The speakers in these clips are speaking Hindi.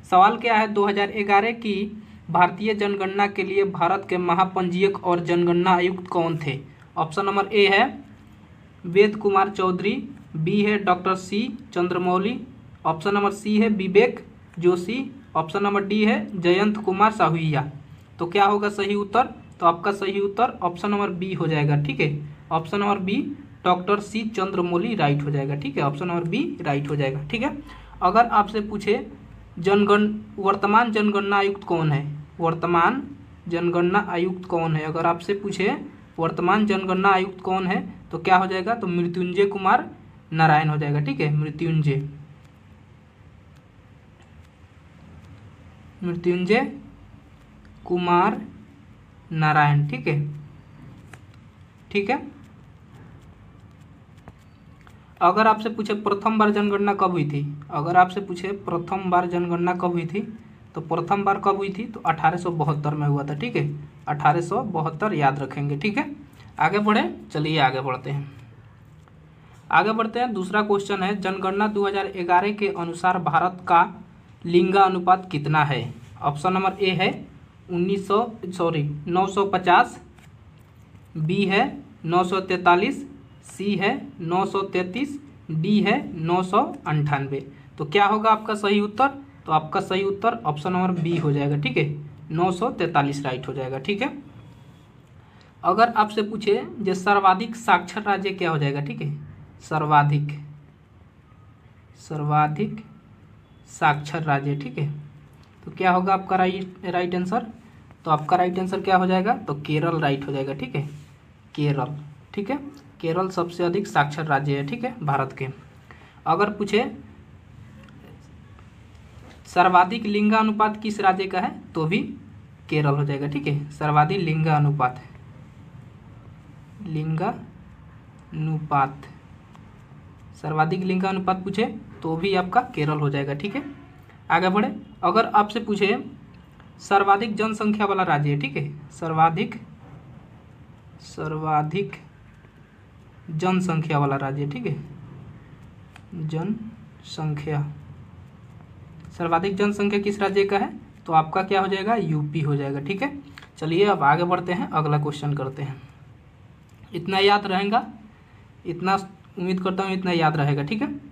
सवाल क्या है, 2011 की भारतीय जनगणना के लिए भारत के महापंजीयक और जनगणना आयुक्त कौन थे? ऑप्शन नंबर ए है वेद कुमार चौधरी, बी है doctor C Chandramouli, option number C है Vivek Joshi, option number D है जयंत कुमार साहुइया। तो क्या होगा सही उत्तर? तो आपका सही उत्तर ऑप्शन नंबर बी हो जाएगा। ठीक है, option number B doctor C Chandramouli right हो जाएगा। ठीक है, ऑप्शन नंबर बी राइट हो जाएगा। ठीक है, अगर आपसे पूछे वर्तमान जनगणना आयुक्त कौन है, वर्तमान जनगणना आयुक्त कौन है, अगर आपसे पूछे वर्तमान जनगणना आयुक्त कौन है तो क्या हो जाएगा? तो मृत्युंजय कुमार नारायण हो जाएगा। ठीक है, मृत्युंजय कुमार नारायण। ठीक है, ठीक है। अगर आपसे पूछे प्रथम बार जनगणना कब हुई थी, अगर आपसे पूछे प्रथम बार जनगणना कब हुई थी, तो प्रथम बार कब हुई थी? तो 1872 में हुआ था। ठीक है, 1872 याद रखेंगे। ठीक है, आगे बढ़े, चलिए आगे बढ़ते हैं। आगे बढ़ते हैं, दूसरा क्वेश्चन है जनगणना 2011 के अनुसार भारत का लिंगानुपात कितना है? ऑप्शन नंबर ए है 950, बी है 943, सी है 933, डी है 998। तो क्या होगा आपका सही उत्तर? तो आपका सही उत्तर ऑप्शन नंबर बी हो जाएगा। ठीक है, 943 राइट हो जाएगा। ठीक है, अगर आपसे पूछे जो सर्वाधिक साक्षर राज्य क्या हो जाएगा? ठीक है, सर्वाधिक साक्षर राज्य। ठीक है, तो क्या होगा आपका राइट आंसर? तो आपका राइट आंसर क्या हो जाएगा? तो केरल राइट हो जाएगा। ठीक है, केरल। ठीक है, केरल सबसे अधिक साक्षर राज्य है। ठीक है, भारत के। अगर पूछे सर्वाधिक लिंगानुपात किस राज्य का है तो भी केरल हो जाएगा। ठीक है, सर्वाधिक सर्वाधिक लिंगानुपात पूछे तो भी आपका केरल हो जाएगा। ठीक है, आगे बढ़े। अगर आपसे पूछे सर्वाधिक जनसंख्या वाला राज्य है, ठीक है, सर्वाधिक जनसंख्या वाला राज्य। ठीक है, सर्वाधिक जनसंख्या किस राज्य का है? तो आपका क्या हो जाएगा? यूपी हो जाएगा। ठीक है, चलिए अब आगे बढ़ते हैं, अगला क्वेश्चन करते हैं। इतना याद रहेगा, इतना उम्मीद करता हूँ इतना याद रहेगा। ठीक है,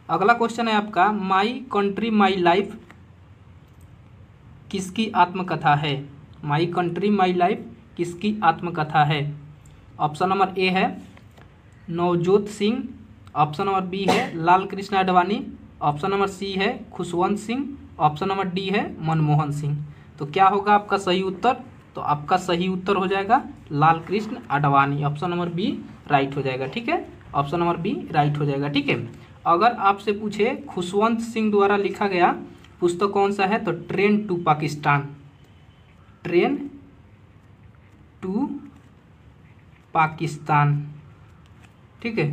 अगला क्वेश्चन है आपका माई कंट्री माई लाइफ किसकी आत्मकथा है? माई कंट्री माई लाइफ किसकी आत्मकथा है? ऑप्शन नंबर ए है Navjot Singh, option number B है Lal Krishna Advani, option number C है Khushwant Singh, option number D है मनमोहन सिंह। तो क्या होगा आपका सही उत्तर? तो आपका सही उत्तर हो जाएगा Lal Krishna Advani, option number B right हो जाएगा। ठीक है, ऑप्शन नंबर बी राइट हो जाएगा। ठीक है, अगर आपसे पूछे खुशवंत सिंह द्वारा लिखा गया पुस्तक कौन सा है? तो ट्रेन टू पाकिस्तान। ठीक है,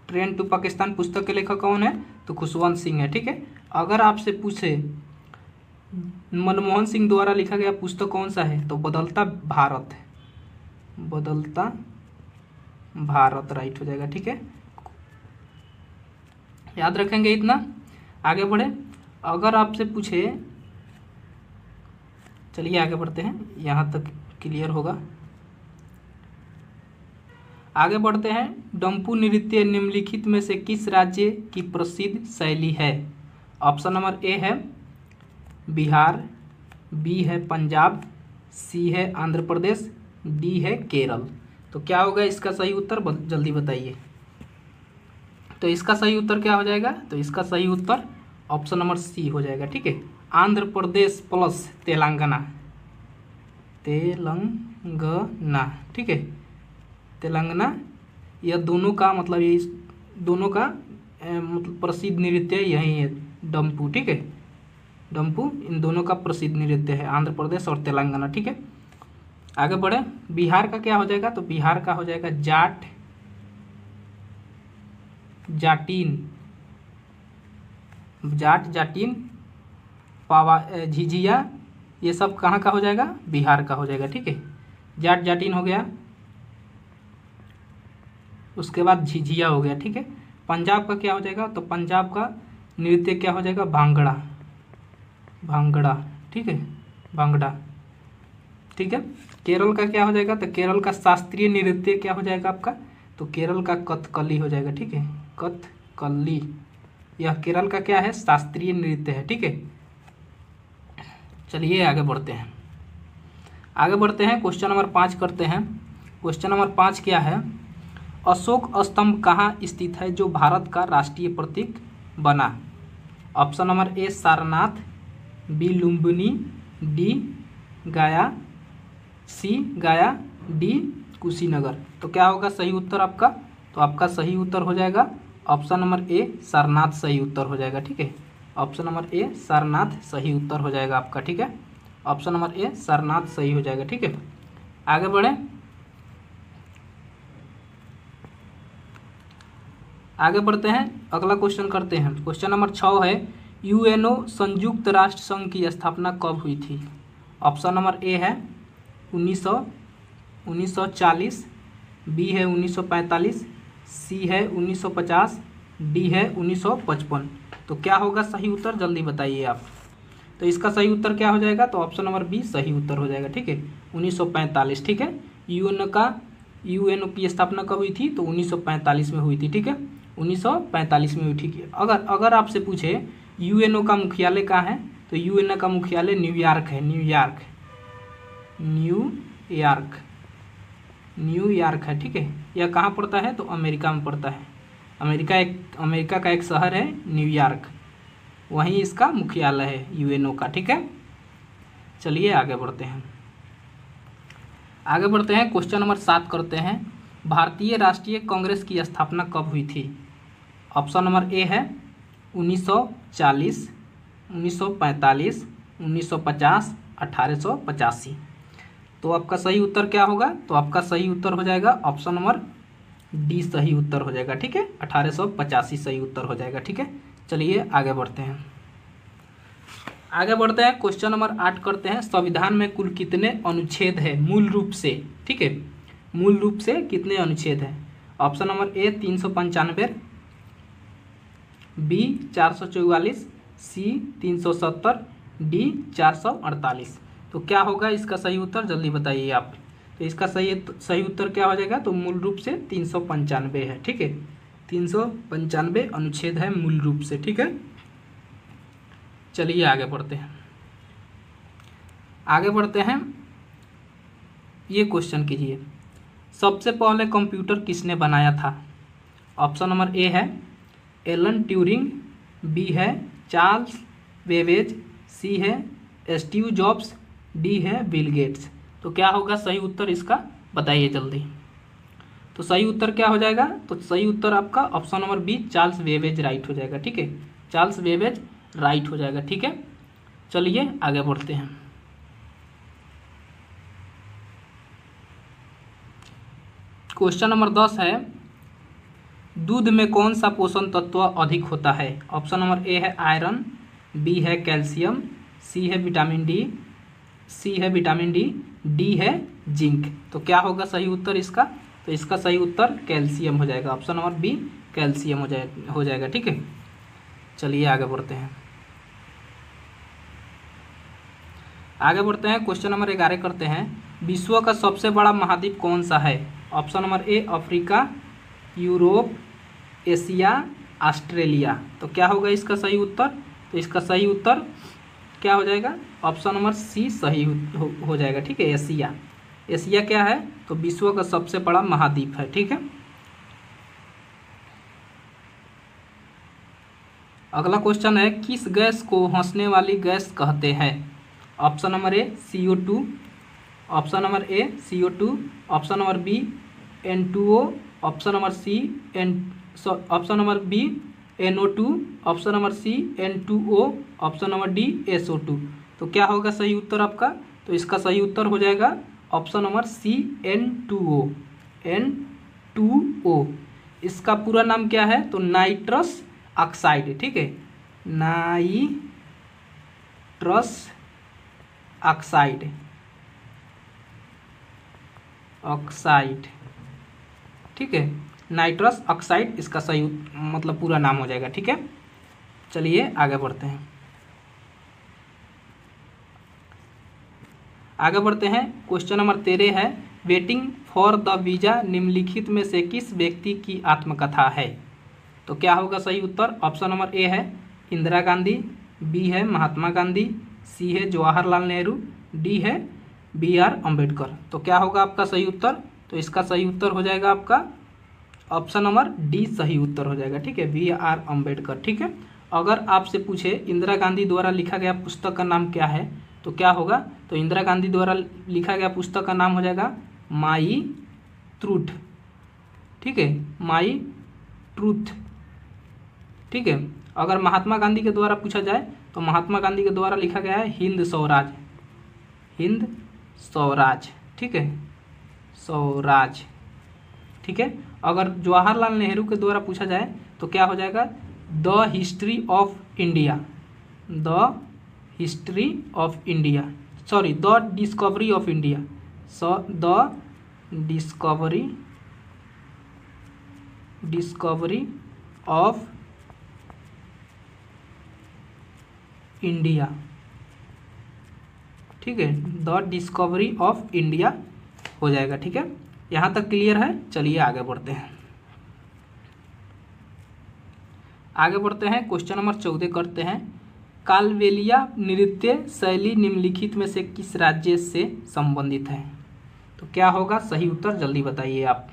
ट्रेन टू पाकिस्तान पुस्तक के लेखक कौन है? तो खुशवंत सिंह है। ठीक है, अगर आपसे पूछे मनमोहन सिंह द्वारा लिखा गया पुस्तक कौन सा है? तो बदलता भारत राइट हो जाएगा। ठीक है, याद रखेंगे इतना, आगे बढ़े। अगर आपसे पूछे, चलिए आगे बढ़ते हैं, यहाँ तक क्लियर होगा। आगे बढ़ते हैं, डंपू नृत्य निम्नलिखित में से किस राज्य की प्रसिद्ध शैली है? ऑप्शन नंबर ए है बिहार, बी है पंजाब, सी है आंध्र प्रदेश, डी है केरल। तो क्या होगा इसका सही उत्तर? जल्दी बताइए। तो इसका सही उत्तर क्या हो जाएगा? तो इसका सही उत्तर ऑप्शन नंबर सी हो जाएगा। ठीक है, आंध्र प्रदेश प्लस तेलंगाना। ठीक है, तेलंगाना, यह दोनों का मतलब ये दोनों का मतलब प्रसिद्ध नृत्य यही है डंपू। ठीक है, डंपू इन दोनों का प्रसिद्ध नृत्य है, आंध्र प्रदेश और तेलंगाना। ठीक है, आगे बढ़े। बिहार का क्या हो जाएगा? तो बिहार का हो जाएगा जाटीन, पावा, झिझिया, ये सब कहाँ का हो जाएगा? बिहार का हो जाएगा। ठीक है, जाटीन हो गया, उसके बाद झिझिया हो गया। ठीक है, पंजाब का क्या हो जाएगा, तो पंजाब का नृत्य क्या हो जाएगा, भांगड़ा, भांगड़ा, ठीक है, भांगड़ा, ठीक है। केरल का क्या हो जाएगा, तो केरल का शास्त्रीय नृत्य क्या हो जाएगा आपका, तो केरल का कथकली हो जाएगा, ठीक है, कथकली, यह केरल का क्या है, शास्त्रीय नृत्य है, ठीक है। चलिए आगे बढ़ते हैं, आगे बढ़ते हैं, क्वेश्चन नंबर 5 करते हैं। क्वेश्चन नंबर 5 क्या है, अशोक स्तंभ कहाँ स्थित है जो भारत का राष्ट्रीय प्रतीक बना। Option number A Sarnath, B Lumbini, D Gaya, C गया, डी कुशीनगर। तो क्या होगा सही उत्तर आपका, तो आपका सही उत्तर हो जाएगा ऑप्शन नंबर ए सारनाथ, सही उत्तर हो जाएगा, ठीक है। ऑप्शन नंबर ए सारनाथ सही उत्तर हो जाएगा आपका, ठीक है। ऑप्शन नंबर ए सारनाथ सही हो जाएगा, ठीक है। आगे बढ़े, आगे बढ़ते हैं, अगला क्वेश्चन करते हैं। क्वेश्चन नंबर 6 है, यूएनओ संयुक्त राष्ट्र संघ की स्थापना कब हुई थी। ऑप्शन नंबर ए है 1940, बी है 1945, सी है 1950, डी है 1955। तो क्या होगा सही उत्तर, जल्दी बताइए आप। तो इसका सही उत्तर क्या हो जाएगा, तो ऑप्शन नंबर बी सही उत्तर हो जाएगा, ठीक है, 1945, ठीक है। यूएनओ की स्थापना कब हुई थी, तो 1945 में हुई थी, ठीक है, 1945 में हुई, ठीक है। अगर आपसे पूछे यूएनओ का मुख्यालय कहाँ है, तो यूएनओ का मुख्यालय न्यूयॉर्क है, न्यूयॉर्क है, ठीक है। यह कहाँ पड़ता है, तो अमेरिका में पड़ता है। अमेरिका का एक शहर है न्यूयॉर्क, वहीं इसका मुख्यालय है यूएनओ का, ठीक है। चलिए आगे बढ़ते हैं, आगे बढ़ते हैं, क्वेश्चन नंबर 7 करते हैं। भारतीय राष्ट्रीय कांग्रेस की स्थापना कब हुई थी। ऑप्शन नंबर ए है 1940, 1945, 1950, 1885। तो आपका सही उत्तर क्या होगा, तो आपका सही उत्तर हो जाएगा ऑप्शन नंबर डी सही उत्तर हो जाएगा, ठीक है, 1885 सही उत्तर हो जाएगा, ठीक है। चलिए आगे बढ़ते हैं, आगे बढ़ते हैं, क्वेश्चन नंबर 8 करते हैं। संविधान में कुल कितने अनुच्छेद है मूल रूप से, ठीक है, मूल रूप से कितने अनुच्छेद हैं। Option number A 395, B 444, C 370, D 448। तो क्या होगा इसका सही उत्तर, जल्दी बताइए आप। तो इसका सही उत्तर क्या हो जाएगा, तो मूल रूप से 395 है, ठीक है, 395 अनुच्छेद है मूल रूप से, ठीक है। चलिए आगे बढ़ते हैं, आगे बढ़ते हैं, ये क्वेश्चन कीजिए, सबसे पहले कंप्यूटर किसने बनाया था। ऑप्शन नंबर ए है एलन ट्यूरिंग, बी है चार्ल्स बेबेज, सी है स्टीव जॉब्स, डी है बिल गेट्स। तो क्या होगा सही उत्तर इसका, बताइए जल्दी। तो सही उत्तर क्या हो जाएगा, तो सही उत्तर आपका option number B Charles Babbage right हो जाएगा, ठीक है, चार्ल्स बेबेज राइट हो जाएगा, ठीक है। चलिए आगे बढ़ते हैं, क्वेश्चन नंबर 10 है, दूध में कौन सा पोषण तत्व अधिक होता है। ऑप्शन नंबर ए है आयरन, बी है कैल्शियम, सी है विटामिन डी, डी है जिंक। तो क्या होगा सही उत्तर इसका, तो इसका सही उत्तर कैल्शियम हो जाएगा, ऑप्शन नंबर बी कैल्शियम हो जाएगा, ठीक है। चलिए आगे बढ़ते हैं, आगे बढ़ते हैं, क्वेश्चन नंबर 11 करते हैं। विश्व का सबसे बड़ा महाद्वीप कौन सा है। Option number A Africa, Europe, Asia, Australia. तो क्या होगा इसका सही उत्तर, तो इसका सही उत्तर क्या हो जाएगा, ऑप्शन नंबर सी सही हो जाएगा, ठीक है, एशिया। एशिया क्या है, तो विश्व का सबसे बड़ा महाद्वीप है, ठीक है। अगला क्वेश्चन है, किस गैस को हंसने वाली गैस कहते हैं। Option number A CO2, option number A CO2, option number B N2O, option number B NO2, option number C N2O, option number D SO2। तो क्या होगा सही उत्तर आपका, तो इसका सही उत्तर हो जाएगा ऑप्शन नंबर सी N2O। इसका पूरा नाम क्या है, तो नाइट्रस ऑक्साइड, ठीक है, नाइट्रस ऑक्साइड, ठीक है। नाइट्रस ऑक्साइड इसका सही मतलब पूरा नाम हो जाएगा। ठीक है, चलिए आगे बढ़ते हैं। आगे बढ़ते हैं। क्वेश्चन नंबर 13 है, वेटिंग फॉर द वीजा निम्नलिखित में से किस व्यक्ति की आत्मकथा है? तो क्या होगा सही उत्तर? ऑप्शन नंबर ए है इंदिरा गांधी, बी है महात्मा गांधी, सी है जवाहरलाल नेहरू, डी है BR अम्बेडकर। तो क्या होगा आपका सही उत्तर? तो इसका सही उत्तर हो जाएगा आपका ऑप्शन नंबर डी सही उत्तर हो जाएगा। ठीक है, BR अम्बेडकर। ठीक है, अगर आपसे पूछे इंदिरा गांधी द्वारा लिखा गया पुस्तक का नाम क्या है तो क्या होगा? तो इंदिरा गांधी द्वारा लिखा गया पुस्तक का नाम हो जाएगा माई ट्रूथ। ठीक है, माई ट्रूथ। ठीक है, अगर महात्मा गांधी के द्वारा पूछा जाए तो महात्मा गांधी के द्वारा लिखा गया है हिंद स्वराज, हिंद स्वराज। ठीक है, स्वराज। ठीक है, अगर जवाहरलाल नेहरू के द्वारा पूछा जाए तो क्या हो जाएगा? The history of India, the history of India, sorry the discovery of India, the discovery of India. ठीक है, द डिस्कवरी ऑफ इंडिया हो जाएगा। ठीक है, यहाँ तक क्लियर है? चलिए आगे बढ़ते हैं। आगे बढ़ते हैं, क्वेश्चन नंबर 14 करते हैं। कालबेलिया नृत्य शैली निम्नलिखित में से किस राज्य से संबंधित है? तो क्या होगा सही उत्तर? जल्दी बताइए आप।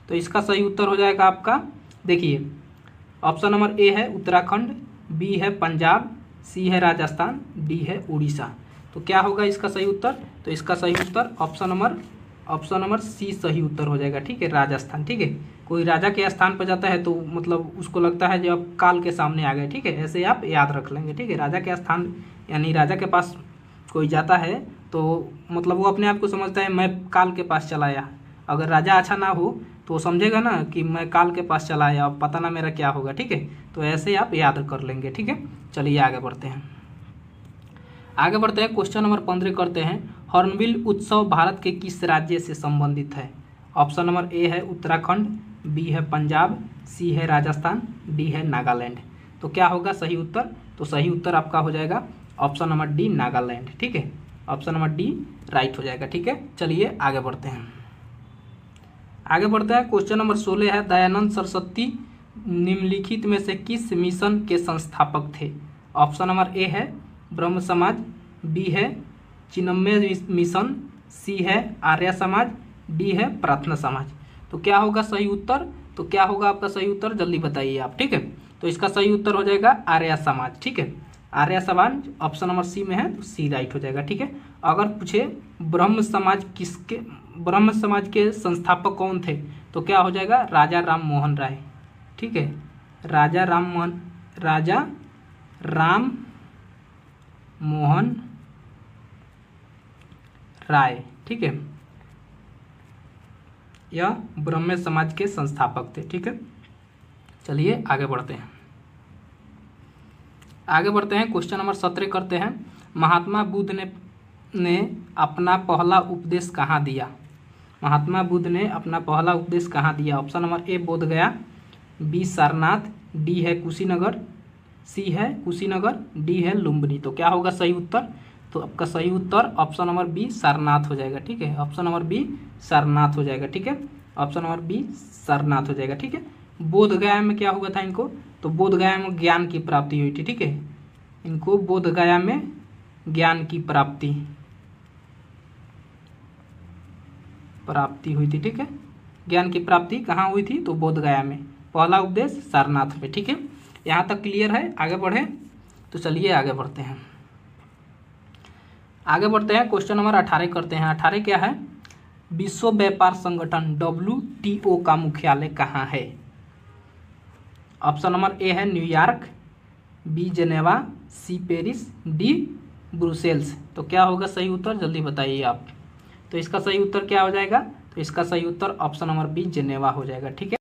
तो इसका सही उत्तर हो जाएगा आपका, देखिए ऑप्शन नंबर ए है उत्तराखंड, बी है पंजाब, सी है राजस्थान, डी है उड़ीसा। तो क्या होगा इसका सही उत्तर? तो इसका सही उत्तर ऑप्शन नंबर सी सही उत्तर हो जाएगा। ठीक है, राजस्थान। ठीक है, कोई राजा के स्थान पर जाता है तो मतलब उसको लगता है जब काल के सामने आ गए। ठीक है, ऐसे आप याद रख लेंगे। ठीक है, राजा के स्थान यानी राजा के पास कोई जाता है तो मतलब वो अपने आप को समझता है मैं काल के पास चला आया। अगर राजा अच्छा ना हो तो समझेगा ना कि मैं काल के पास चला आया, अब पता ना मेरा क्या होगा। ठीक है, तो ऐसे आप याद कर लेंगे। ठीक है, चलिए आगे बढ़ते हैं। आगे बढ़ते हैं, क्वेश्चन नंबर 15 करते हैं। हॉर्नबिल उत्सव भारत के किस राज्य से संबंधित है? ऑप्शन नंबर ए है उत्तराखंड, बी है पंजाब, सी है राजस्थान, डी है नागालैंड। तो क्या होगा सही उत्तर? तो सही उत्तर आपका हो जाएगा ऑप्शन नंबर डी नागालैंड। ठीक है, ऑप्शन नंबर डी राइट हो जाएगा। ठीक है, चलिए आगे बढ़ते हैं। आगे बढ़ते हैं, क्वेश्चन नंबर 16 है, दयानंद सरस्वती निम्नलिखित में से किस मिशन के संस्थापक थे? ऑप्शन नंबर ए है ब्रह्म समाज, बी है चिन्मय मिशन, सी है आर्य समाज, डी है प्रार्थना समाज। तो क्या होगा सही उत्तर? तो क्या होगा आपका सही उत्तर? जल्दी बताइए आप। ठीक है, तो इसका सही उत्तर हो जाएगा आर्य समाज। ठीक है, आर्य समाज ऑप्शन नंबर सी में है तो सी राइट हो जाएगा। ठीक है, अगर पूछे ब्रह्म समाज के संस्थापक कौन थे तो क्या हो जाएगा? राजा राम मोहन राय। ठीक है, राजा राम मोहन राय। ठीक है, यह ब्रह्म समाज के संस्थापक थे। ठीक है, चलिए आगे बढ़ते हैं। आगे बढ़ते हैं, क्वेश्चन नंबर 17 करते हैं। महात्मा बुद्ध ने अपना पहला उपदेश कहाँ दिया? महात्मा बुद्ध ने अपना पहला उपदेश कहाँ दिया? Option number A Bodhgaya, B Sarnath, D है कुशीनगर, सी है कुशीनगर, डी है लुम्बिनी। तो क्या होगा सही उत्तर? तो आपका सही उत्तर ऑप्शन नंबर बी सारनाथ हो जाएगा। ठीक है, ऑप्शन नंबर बी सारनाथ हो जाएगा। ठीक है, ऑप्शन नंबर बी सारनाथ हो जाएगा। ठीक है, बोधगया में क्या हुआ था इनको? तो बोधगया में ज्ञान की प्राप्ति हुई थी। ठीक है, इनको बोधगया में ज्ञान की प्राप्ति हुई थी। ठीक है, ज्ञान की प्राप्ति कहाँ हुई थी? तो बोधगया में। पहला उपदेश सारनाथ में। ठीक है, यहाँ तक क्लियर है? आगे बढ़े तो चलिए आगे बढ़ते हैं। आगे बढ़ते हैं, क्वेश्चन नंबर 18 करते हैं। 18 क्या है? विश्व व्यापार संगठन WTO का मुख्यालय कहाँ है? ऑप्शन नंबर ए है New York, B Geneva, C Paris, D Brussels. तो क्या होगा सही उत्तर? जल्दी बताइए आप। तो इसका सही उत्तर क्या हो जाएगा? तो इसका सही उत्तर ऑप्शन नंबर बी जेनेवा हो जाएगा। ठीक है।